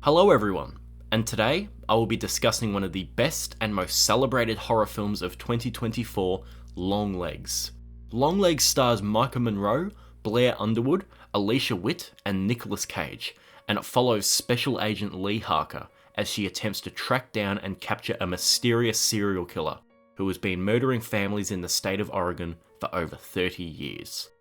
Hello everyone, and today I will be discussing one of the best and most celebrated horror films of 2024, Longlegs. Longlegs stars Micah Monroe, Blair Underwood, Alicia Witt, and Nicolas Cage, and it follows Special Agent Lee Harker as she attempts to track down and capture a mysterious serial killer who has been murdering families in the state of Oregon for over 30 years.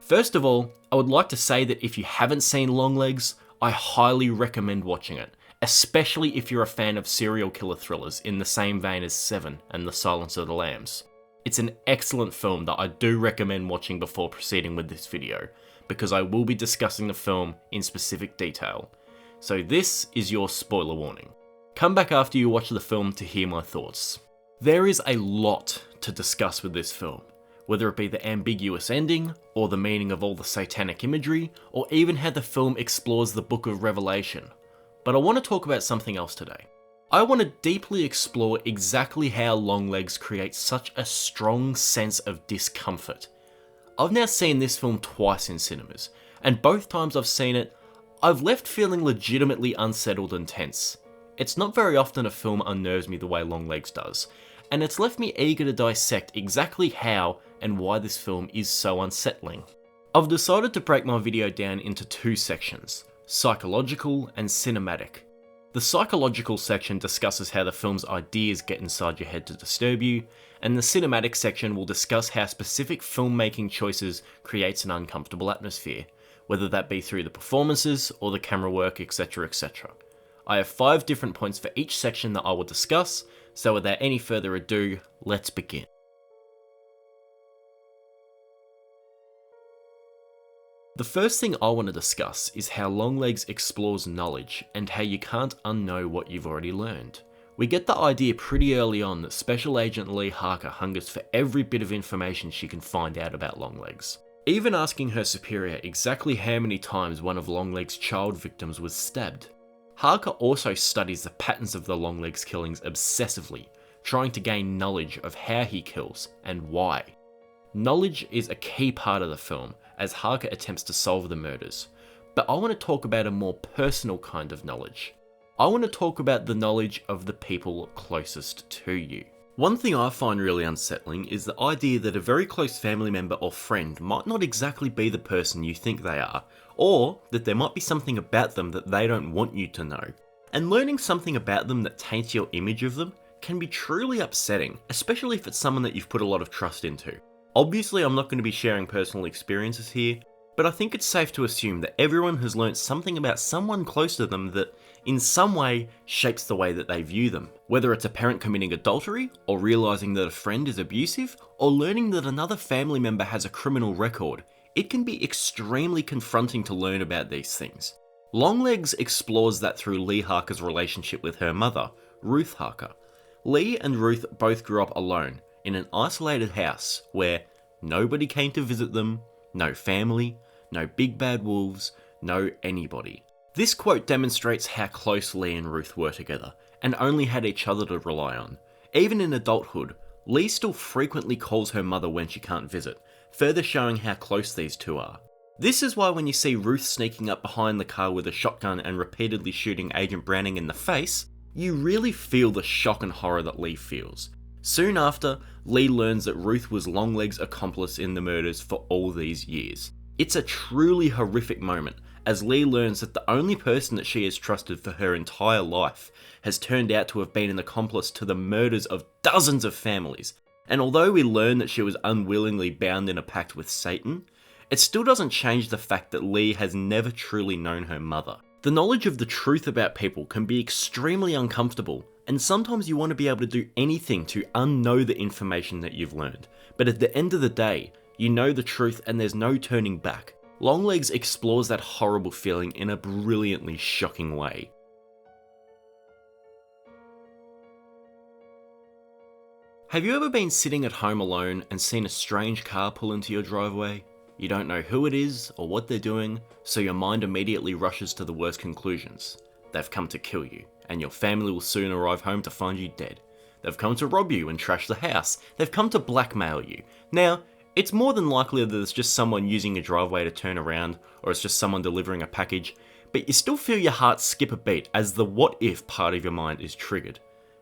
First of all, I would like to say that if you haven't seen Longlegs, I highly recommend watching it, especially if you're a fan of serial killer thrillers in the same vein as Seven and The Silence of the Lambs. It's an excellent film that I do recommend watching before proceeding with this video, because I will be discussing the film in specific detail. So this is your spoiler warning. Come back after you watch the film to hear my thoughts. There is a lot to discuss with this film, whether it be the ambiguous ending, or the meaning of all the satanic imagery, or even how the film explores the Book of Revelation. But I want to talk about something else today. I want to deeply explore exactly how Longlegs creates such a strong sense of discomfort. I've now seen this film twice in cinemas, and both times I've seen it, I've left feeling legitimately unsettled and tense. It's not very often a film unnerves me the way Longlegs does, and it's left me eager to dissect exactly how and why this film is so unsettling. I've decided to break my video down into two sections, psychological and cinematic. The psychological section discusses how the film's ideas get inside your head to disturb you, and the cinematic section will discuss how specific filmmaking choices creates an uncomfortable atmosphere, whether that be through the performances or the camera work, etc, etc. I have 5 different points for each section that I will discuss, so without any further ado, let's begin. The first thing I want to discuss is how Longlegs explores knowledge and how you can't unknow what you've already learned. We get the idea pretty early on that Special Agent Lee Harker hungers for every bit of information she can find out about Longlegs. Even asking her superior exactly how many times one of Longlegs' child victims was stabbed. Harker also studies the patterns of the Longlegs killings obsessively, trying to gain knowledge of how he kills and why. Knowledge is a key part of the film as Harker attempts to solve the murders, but I want to talk about a more personal kind of knowledge. I want to talk about the knowledge of the people closest to you. One thing I find really unsettling is the idea that a very close family member or friend might not exactly be the person you think they are, or that there might be something about them that they don't want you to know. And learning something about them that taints your image of them can be truly upsetting, especially if it's someone that you've put a lot of trust into. Obviously, I'm not going to be sharing personal experiences here, but I think it's safe to assume that everyone has learnt something about someone close to them that, in some way, shapes the way that they view them. Whether it's a parent committing adultery, or realising that a friend is abusive, or learning that another family member has a criminal record, it can be extremely confronting to learn about these things. Longlegs explores that through Lee Harker's relationship with her mother, Ruth Harker. Lee and Ruth both grew up alone, in an isolated house where nobody came to visit them, no family, no big bad wolves, no anybody. This quote demonstrates how close Lee and Ruth were together, and only had each other to rely on. Even in adulthood, Lee still frequently calls her mother when she can't visit, further showing how close these two are. This is why when you see Ruth sneaking up behind the car with a shotgun and repeatedly shooting Agent Browning in the face, you really feel the shock and horror that Lee feels. Soon after, Lee learns that Ruth was Longlegs' accomplice in the murders for all these years. It's a truly horrific moment, as Lee learns that the only person that she has trusted for her entire life has turned out to have been an accomplice to the murders of dozens of families. And although we learn that she was unwillingly bound in a pact with Satan, it still doesn't change the fact that Lee has never truly known her mother. The knowledge of the truth about people can be extremely uncomfortable, and sometimes you want to be able to do anything to unknow the information that you've learned. But at the end of the day, you know the truth and there's no turning back. Longlegs explores that horrible feeling in a brilliantly shocking way. Have you ever been sitting at home alone and seen a strange car pull into your driveway? You don't know who it is or what they're doing, so your mind immediately rushes to the worst conclusions. They've come to kill you, and your family will soon arrive home to find you dead. They've come to rob you and trash the house. They've come to blackmail you. Now, it's more than likely that it's just someone using a driveway to turn around, or it's just someone delivering a package, but you still feel your heart skip a beat as the what if part of your mind is triggered.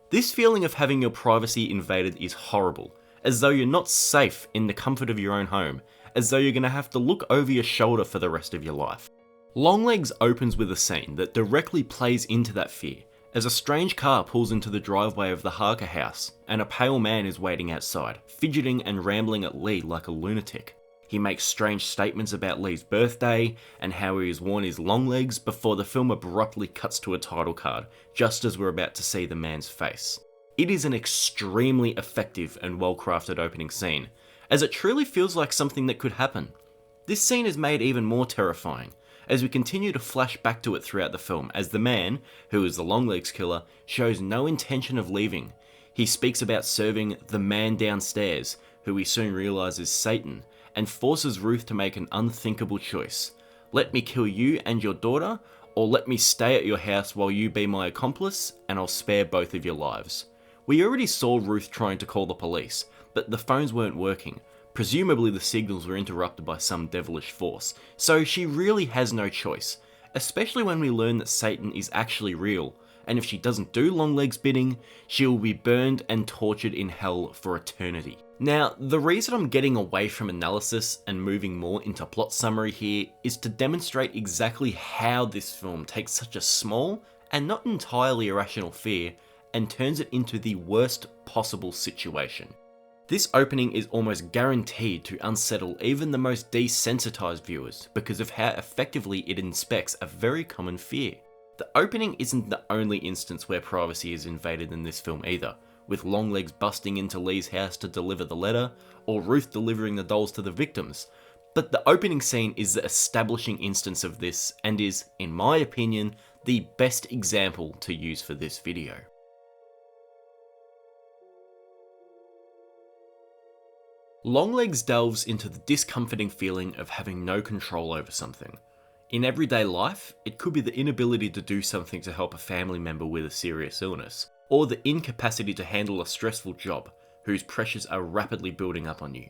This feeling of having your privacy invaded is horrible, as though you're not safe in the comfort of your own home, as though you're going to have to look over your shoulder for the rest of your life. Longlegs opens with a scene that directly plays into that fear, as a strange car pulls into the driveway of the Harker house, and a pale man is waiting outside, fidgeting and rambling at Lee like a lunatic. He makes strange statements about Lee's birthday, and how he has worn his long legs before the film abruptly cuts to a title card, just as we're about to see the man's face. It is an extremely effective and well-crafted opening scene, as it truly feels like something that could happen. This scene is made even more terrifying, as we continue to flash back to it throughout the film, as the man, who is the Longlegs killer, shows no intention of leaving. He speaks about serving the man downstairs, who we soon realise is Satan, and forces Ruth to make an unthinkable choice. Let me kill you and your daughter, or let me stay at your house while you be my accomplice, and I'll spare both of your lives. We already saw Ruth trying to call the police, but the phones weren't working. Presumably the signals were interrupted by some devilish force, so she really has no choice, especially when we learn that Satan is actually real, and if she doesn't do Longlegs' bidding, she will be burned and tortured in hell for eternity. Now, the reason I'm getting away from analysis and moving more into plot summary here is to demonstrate exactly how this film takes such a small and not entirely irrational fear and turns it into the worst possible situation. This opening is almost guaranteed to unsettle even the most desensitized viewers because of how effectively it inspects a very common fear. The opening isn't the only instance where privacy is invaded in this film either, with Longlegs busting into Lee's house to deliver the letter, or Ruth delivering the dolls to the victims, but the opening scene is the establishing instance of this and is, in my opinion, the best example to use for this video. Longlegs delves into the discomforting feeling of having no control over something. In everyday life, it could be the inability to do something to help a family member with a serious illness, or the incapacity to handle a stressful job, whose pressures are rapidly building up on you.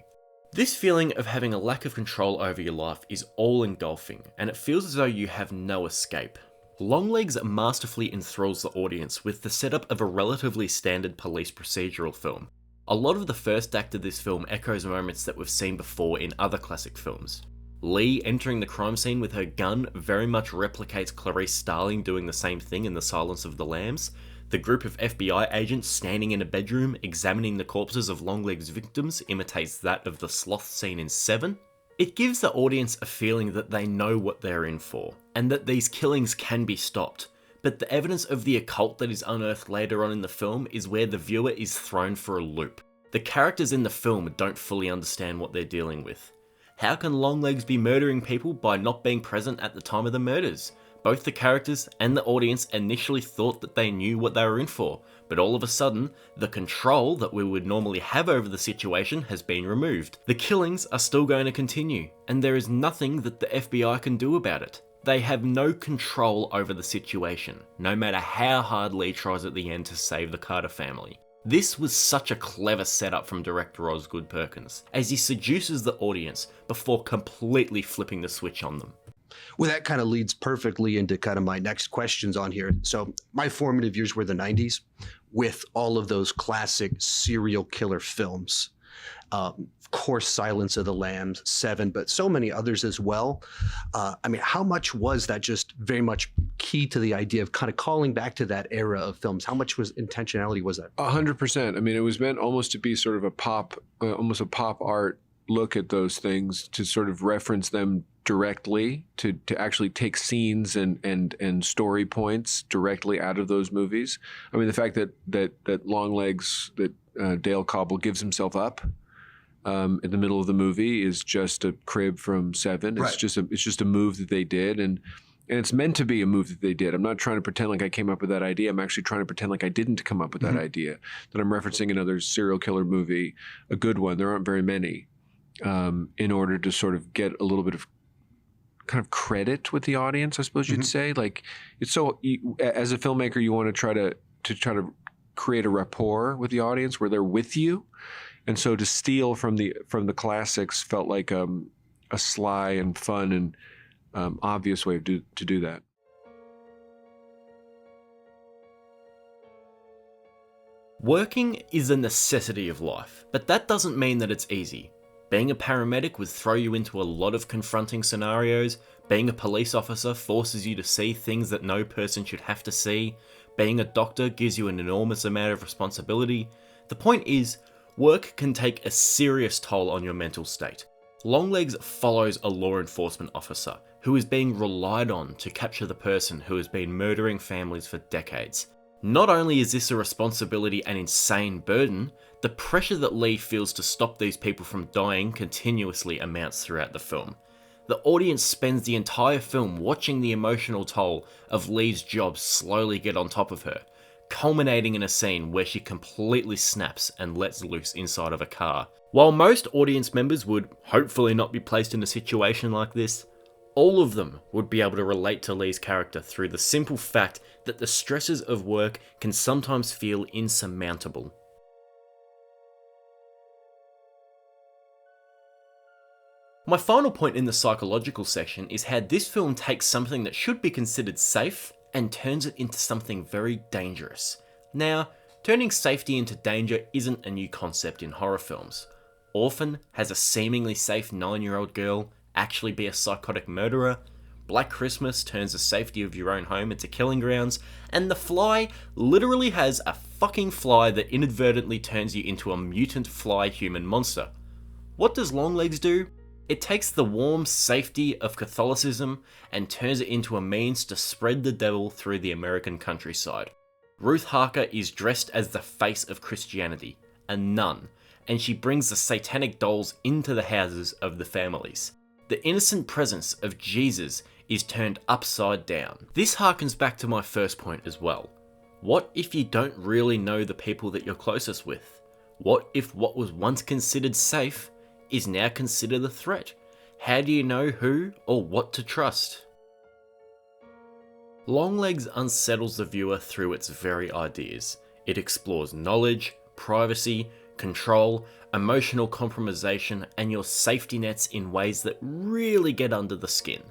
This feeling of having a lack of control over your life is all-engulfing, and it feels as though you have no escape. Longlegs masterfully enthralls the audience with the setup of a relatively standard police procedural film. A lot of the first act of this film echoes moments that we've seen before in other classic films. Lee entering the crime scene with her gun very much replicates Clarice Starling doing the same thing in The Silence of the Lambs. The group of FBI agents standing in a bedroom examining the corpses of Longlegs' victims imitates that of the sloth scene in Seven. It gives the audience a feeling that they know what they're in for, and that these killings can be stopped. But the evidence of the occult that is unearthed later on in the film is where the viewer is thrown for a loop. The characters in the film don't fully understand what they're dealing with. How can Longlegs be murdering people by not being present at the time of the murders? Both the characters and the audience initially thought that they knew what they were in for, but all of a sudden, the control that we would normally have over the situation has been removed. The killings are still going to continue, and there is nothing that the FBI can do about it. They have no control over the situation, no matter how hard Lee tries at the end to save the Carter family. This was such a clever setup from director Osgood Perkins, as he seduces the audience before completely flipping the switch on them. Well, that kind of leads perfectly into kind of my next questions on here. So my formative years were the 90s with all of those classic serial killer films. Of course, Silence of the Lambs, Seven, but so many others as well. I mean, how much was that just very much key to the idea of kind of calling back to that era of films? How much was intentionality was that? 100%. I mean, it was meant almost to be sort of a pop, almost a pop art look at those things, to sort of reference them directly, to actually take scenes and story points directly out of those movies. I mean, the fact that Longlegs, that Dale Cobble gives himself up in the middle of the movie is just a crib from Seven. It's Right. just a move that they did, and it's meant to be a move that they did. I'm not trying to pretend like I came up with that idea. I'm actually trying to pretend like I didn't come up with that idea, that I'm referencing another serial killer movie, a good one. There aren't very many, in order to sort of get a little bit of kind of credit with the audience, I suppose you'd say. Like, it's so, as a filmmaker, you want to try to create a rapport with the audience where they're with you. And so to steal from the classics felt like a sly and fun and obvious way to do that. Working is a necessity of life, but that doesn't mean that it's easy. Being a paramedic would throw you into a lot of confronting scenarios. Being a police officer forces you to see things that no person should have to see. Being a doctor gives you an enormous amount of responsibility. The point is, work can take a serious toll on your mental state. Longlegs follows a law enforcement officer who is being relied on to capture the person who has been murdering families for decades. Not only is this a responsibility and insane burden, the pressure that Lee feels to stop these people from dying continuously amounts throughout the film. The audience spends the entire film watching the emotional toll of Lee's job slowly get on top of her, culminating in a scene where she completely snaps and lets loose inside of a car. While most audience members would hopefully not be placed in a situation like this, all of them would be able to relate to Lee's character through the simple fact that the stresses of work can sometimes feel insurmountable. My final point in the psychological section is how this film takes something that should be considered safe and turns it into something very dangerous. Now, turning safety into danger isn't a new concept in horror films. Orphan has a seemingly safe 9-year-old girl actually be a psychotic murderer. Black Christmas turns the safety of your own home into killing grounds, and The Fly literally has a fucking fly that inadvertently turns you into a mutant fly human monster. What does Longlegs do? It takes the warm safety of Catholicism and turns it into a means to spread the devil through the American countryside. Ruth Harker is dressed as the face of Christianity, a nun, and she brings the satanic dolls into the houses of the families. The innocent presence of Jesus is turned upside down. This harkens back to my first point as well. What if you don't really know the people that you're closest with? What if what was once considered safe is now considered a threat? How do you know who or what to trust? Longlegs unsettles the viewer through its very ideas. It explores knowledge, privacy, control, emotional compromisation, and your safety nets in ways that really get under the skin.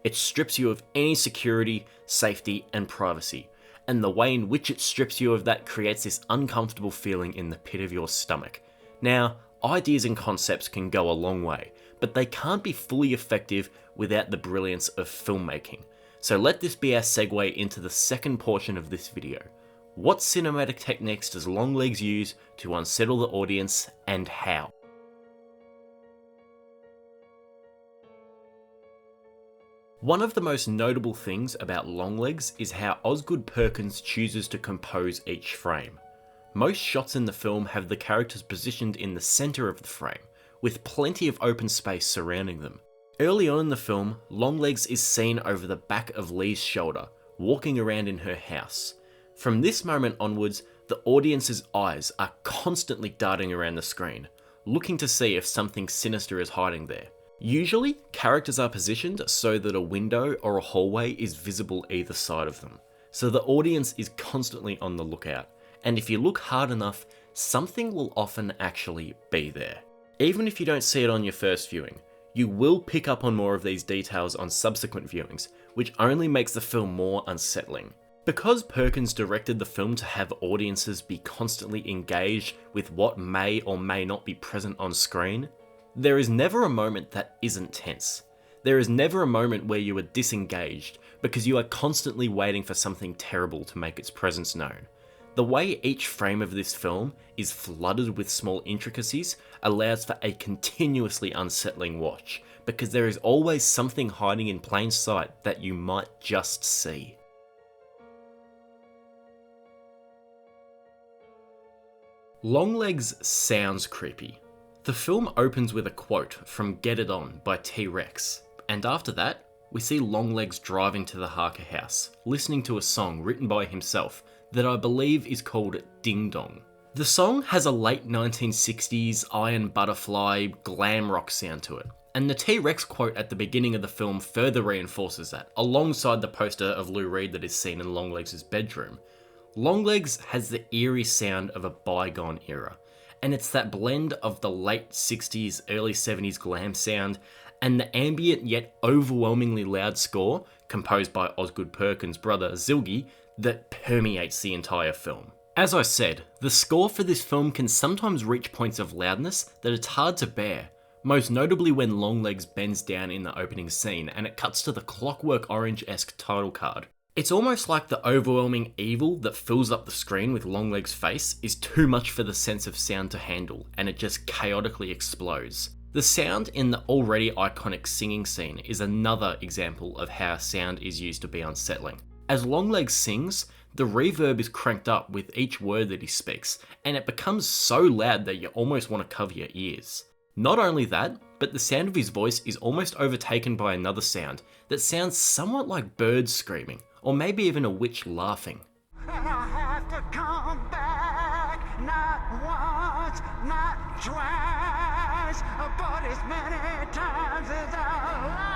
It strips you of any security, safety, and privacy, and the way in which it strips you of that creates this uncomfortable feeling in the pit of your stomach. Now, ideas and concepts can go a long way, but they can't be fully effective without the brilliance of filmmaking. So let this be our segue into the second portion of this video. What cinematic techniques does Longlegs use to unsettle the audience, and how? One of the most notable things about Longlegs is how Osgood Perkins chooses to compose each frame. Most shots in the film have the characters positioned in the centre of the frame, with plenty of open space surrounding them. Early on in the film, Longlegs is seen over the back of Lee's shoulder, walking around in her house. From this moment onwards, the audience's eyes are constantly darting around the screen, looking to see if something sinister is hiding there. Usually, characters are positioned so that a window or a hallway is visible either side of them, so the audience is constantly on the lookout, and if you look hard enough, something will often actually be there. Even if you don't see it on your first viewing, you will pick up on more of these details on subsequent viewings, which only makes the film more unsettling. Because Perkins directed the film to have audiences be constantly engaged with what may or may not be present on screen, there is never a moment that isn't tense. There is never a moment where you are disengaged because you are constantly waiting for something terrible to make its presence known. The way each frame of this film is flooded with small intricacies allows for a continuously unsettling watch, because there is always something hiding in plain sight that you might just see. Longlegs sounds creepy. The film opens with a quote from Get It On by T-Rex, and after that, we see Longlegs driving to the Harker house, listening to a song written by himself that I believe is called Ding Dong. The song has a late 1960s Iron Butterfly glam rock sound to it, and the T-Rex quote at the beginning of the film further reinforces that, alongside the poster of Lou Reed that is seen in Longlegs' bedroom. Longlegs has the eerie sound of a bygone era, and it's that blend of the late 60s, early 70s glam sound and the ambient yet overwhelmingly loud score, composed by Osgood Perkins' brother Zilgi, that permeates the entire film. As I said, the score for this film can sometimes reach points of loudness that it's hard to bear, most notably when Longlegs bends down in the opening scene and it cuts to the Clockwork Orange-esque title card. It's almost like the overwhelming evil that fills up the screen with Longlegs' face is too much for the sense of sound to handle, and it just chaotically explodes. The sound in the already iconic singing scene is another example of how sound is used to be unsettling. As Longlegs sings, the reverb is cranked up with each word that he speaks, and it becomes so loud that you almost want to cover your ears. Not only that, but the sound of his voice is almost overtaken by another sound that sounds somewhat like birds screaming, or maybe even a witch laughing. And I have to come back, not once, not twice, but as many times as I like.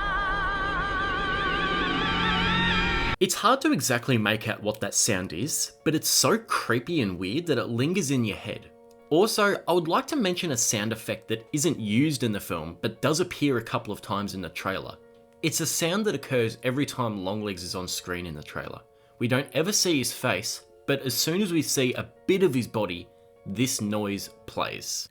It's hard to exactly make out what that sound is, but it's so creepy and weird that it lingers in your head. Also, I would like to mention a sound effect that isn't used in the film, but does appear a couple of times in the trailer. It's a sound that occurs every time Longlegs is on screen in the trailer. We don't ever see his face, but as soon as we see a bit of his body, this noise plays.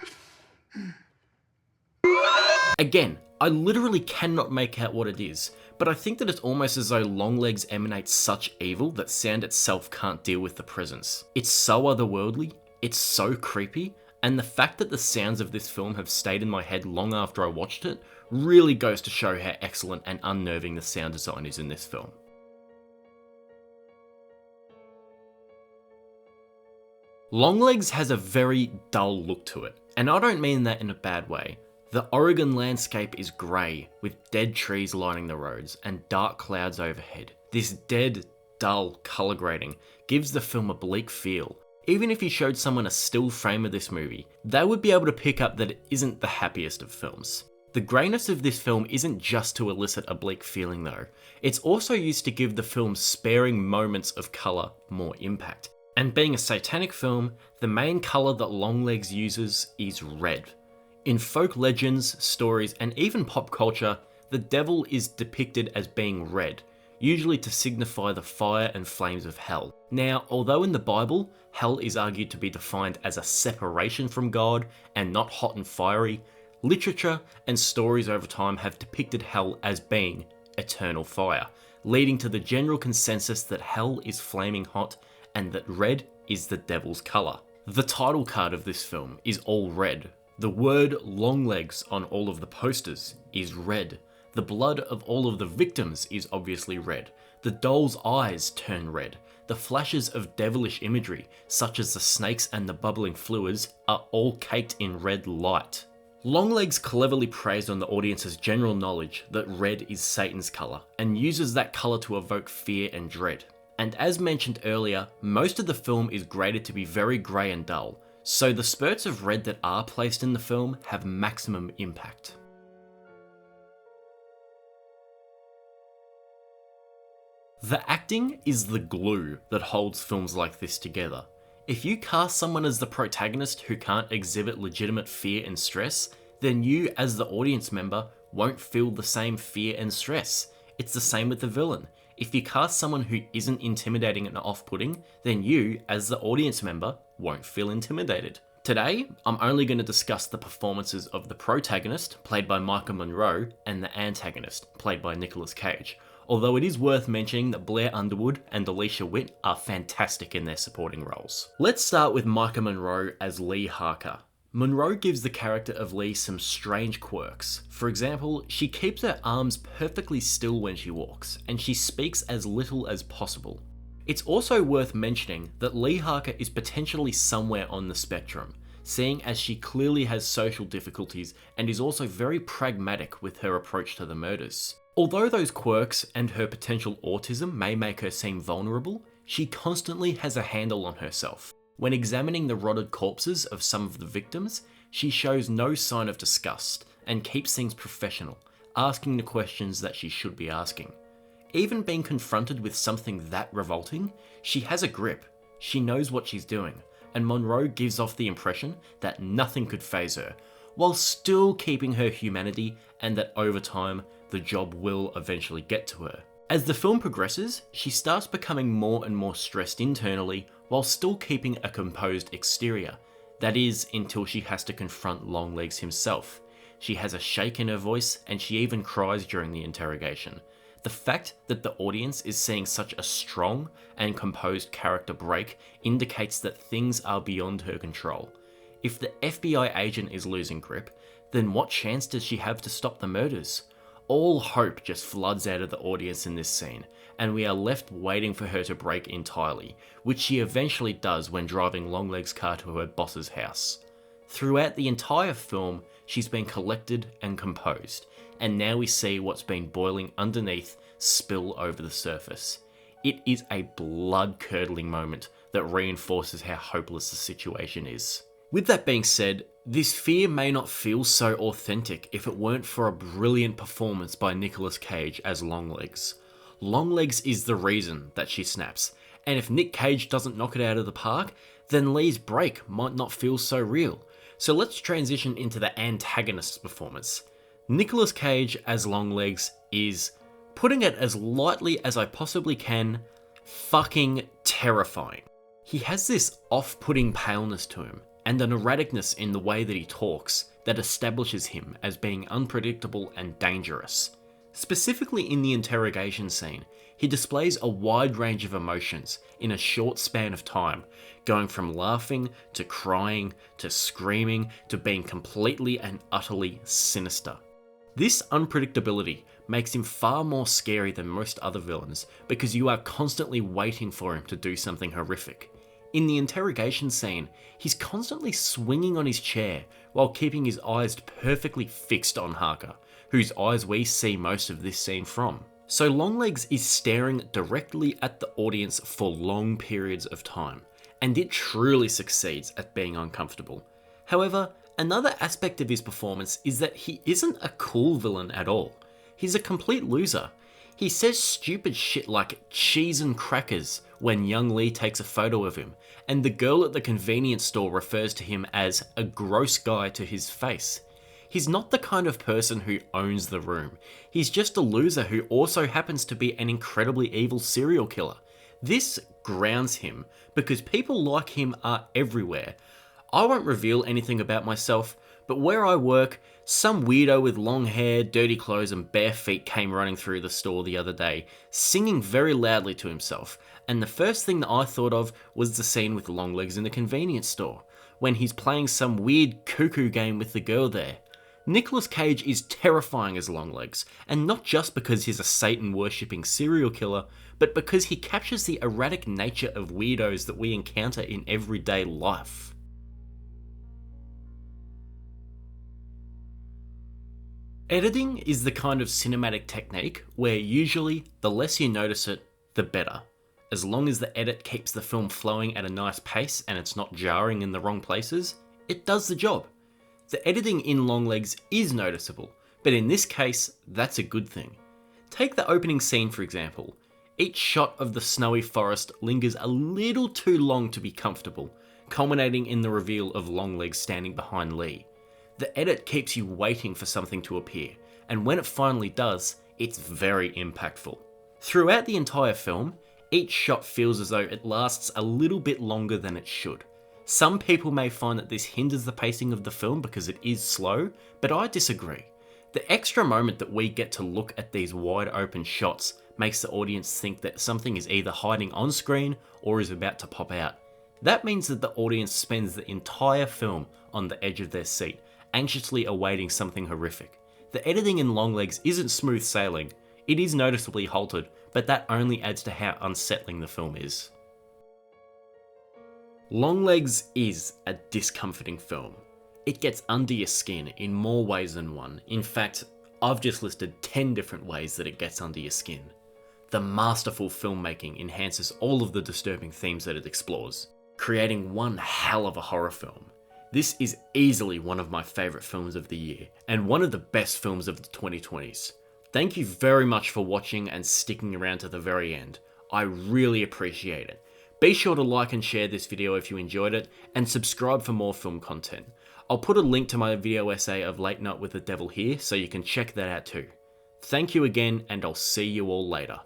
Again, I literally cannot make out what it is, but I think that it's almost as though Longlegs emanates such evil that sound itself can't deal with the presence. It's so otherworldly, it's so creepy, and the fact that the sounds of this film have stayed in my head long after I watched it really goes to show how excellent and unnerving the sound design is in this film. Longlegs has a very dull look to it, and I don't mean that in a bad way. The Oregon landscape is grey, with dead trees lining the roads and dark clouds overhead. This dead, dull colour grading gives the film a bleak feel. Even if you showed someone a still frame of this movie, they would be able to pick up that it isn't the happiest of films. The greyness of this film isn't just to elicit a bleak feeling though, it's also used to give the film's sparing moments of colour more impact. And being a satanic film, the main colour that Longlegs uses is red. In folk legends, stories, and even pop culture, the devil is depicted as being red, usually to signify the fire and flames of hell. Now, although in the Bible, hell is argued to be defined as a separation from God and not hot and fiery, literature and stories over time have depicted hell as being eternal fire, leading to the general consensus that hell is flaming hot and that red is the devil's colour. The title card of this film is all red. The word Longlegs on all of the posters is red. The blood of all of the victims is obviously red. The doll's eyes turn red. The flashes of devilish imagery, such as the snakes and the bubbling fluids, are all caked in red light. Longlegs cleverly preys on the audience's general knowledge that red is Satan's colour, and uses that colour to evoke fear and dread. And as mentioned earlier, most of the film is graded to be very grey and dull, so the spurts of red that are placed in the film have maximum impact. The acting is the glue that holds films like this together. If you cast someone as the protagonist who can't exhibit legitimate fear and stress, then you as the audience member won't feel the same fear and stress. It's the same with the villain. If you cast someone who isn't intimidating and off-putting, then you, as the audience member, won't feel intimidated. Today, I'm only going to discuss the performances of the protagonist, played by Micah Monroe, and the antagonist, played by Nicolas Cage, although it is worth mentioning that Blair Underwood and Alicia Witt are fantastic in their supporting roles. Let's start with Micah Monroe as Lee Harker. Monroe gives the character of Lee some strange quirks. For example, she keeps her arms perfectly still when she walks, and she speaks as little as possible. It's also worth mentioning that Lee Harker is potentially somewhere on the spectrum, seeing as she clearly has social difficulties and is also very pragmatic with her approach to the murders. Although those quirks and her potential autism may make her seem vulnerable, she constantly has a handle on herself. When examining the rotted corpses of some of the victims, she shows no sign of disgust and keeps things professional, asking the questions that she should be asking. Even being confronted with something that revolting, she has a grip, she knows what she's doing, and Monroe gives off the impression that nothing could faze her, while still keeping her humanity and that over time, the job will eventually get to her. As the film progresses, she starts becoming more and more stressed internally, while still keeping a composed exterior. That is, until she has to confront Longlegs himself. She has a shake in her voice, and she even cries during the interrogation. The fact that the audience is seeing such a strong and composed character break indicates that things are beyond her control. If the FBI agent is losing grip, then what chance does she have to stop the murders? All hope just floods out of the audience in this scene, and we are left waiting for her to break entirely, which she eventually does when driving Longlegs' car to her boss's house. Throughout the entire film, she's been collected and composed, and now we see what's been boiling underneath spill over the surface. It is a blood-curdling moment that reinforces how hopeless the situation is. With that being said, this fear may not feel so authentic if it weren't for a brilliant performance by Nicolas Cage as Longlegs. Longlegs is the reason that she snaps, and if Nick Cage doesn't knock it out of the park, then Lee's break might not feel so real. So let's transition into the antagonist's performance. Nicolas Cage as Longlegs is, putting it as lightly as I possibly can, fucking terrifying. He has this off-putting paleness to him, and an erraticness in the way that he talks that establishes him as being unpredictable and dangerous. Specifically in the interrogation scene, he displays a wide range of emotions in a short span of time, going from laughing to crying to screaming to being completely and utterly sinister. This unpredictability makes him far more scary than most other villains because you are constantly waiting for him to do something horrific. In the interrogation scene, he's constantly swinging on his chair while keeping his eyes perfectly fixed on Harker, whose eyes we see most of this scene from. So Longlegs is staring directly at the audience for long periods of time, and it truly succeeds at being uncomfortable. However, another aspect of his performance is that he isn't a cool villain at all. He's a complete loser. He says stupid shit like cheese and crackers when young Lee takes a photo of him, and the girl at the convenience store refers to him as a gross guy to his face. He's not the kind of person who owns the room. He's just a loser who also happens to be an incredibly evil serial killer. This grounds him because people like him are everywhere. I won't reveal anything about myself, but where I work, some weirdo with long hair, dirty clothes and bare feet came running through the store the other day, singing very loudly to himself, and the first thing that I thought of was the scene with Longlegs in the convenience store, when he's playing some weird cuckoo game with the girl there. Nicolas Cage is terrifying as Longlegs, and not just because he's a Satan-worshipping serial killer, but because he captures the erratic nature of weirdos that we encounter in everyday life. Editing is the kind of cinematic technique where usually the less you notice it, the better. As long as the edit keeps the film flowing at a nice pace and it's not jarring in the wrong places, it does the job. The editing in Longlegs is noticeable, but in this case, that's a good thing. Take the opening scene for example. Each shot of the snowy forest lingers a little too long to be comfortable, culminating in the reveal of Longlegs standing behind Lee. The edit keeps you waiting for something to appear, and when it finally does, it's very impactful. Throughout the entire film, each shot feels as though it lasts a little bit longer than it should. Some people may find that this hinders the pacing of the film because it is slow, but I disagree. The extra moment that we get to look at these wide open shots makes the audience think that something is either hiding on screen or is about to pop out. That means that the audience spends the entire film on the edge of their seat, anxiously awaiting something horrific. The editing in Longlegs isn't smooth sailing, it is noticeably halted, but that only adds to how unsettling the film is. Longlegs is a discomforting film. It gets under your skin in more ways than one. In fact, I've just listed 10 different ways that it gets under your skin. The masterful filmmaking enhances all of the disturbing themes that it explores, creating one hell of a horror film. This is easily one of my favourite films of the year, and one of the best films of the 2020s. Thank you very much for watching and sticking around to the very end. I really appreciate it. Be sure to like and share this video if you enjoyed it, and subscribe for more film content. I'll put a link to my video essay of Late Night with the Devil here, so you can check that out too. Thank you again, and I'll see you all later.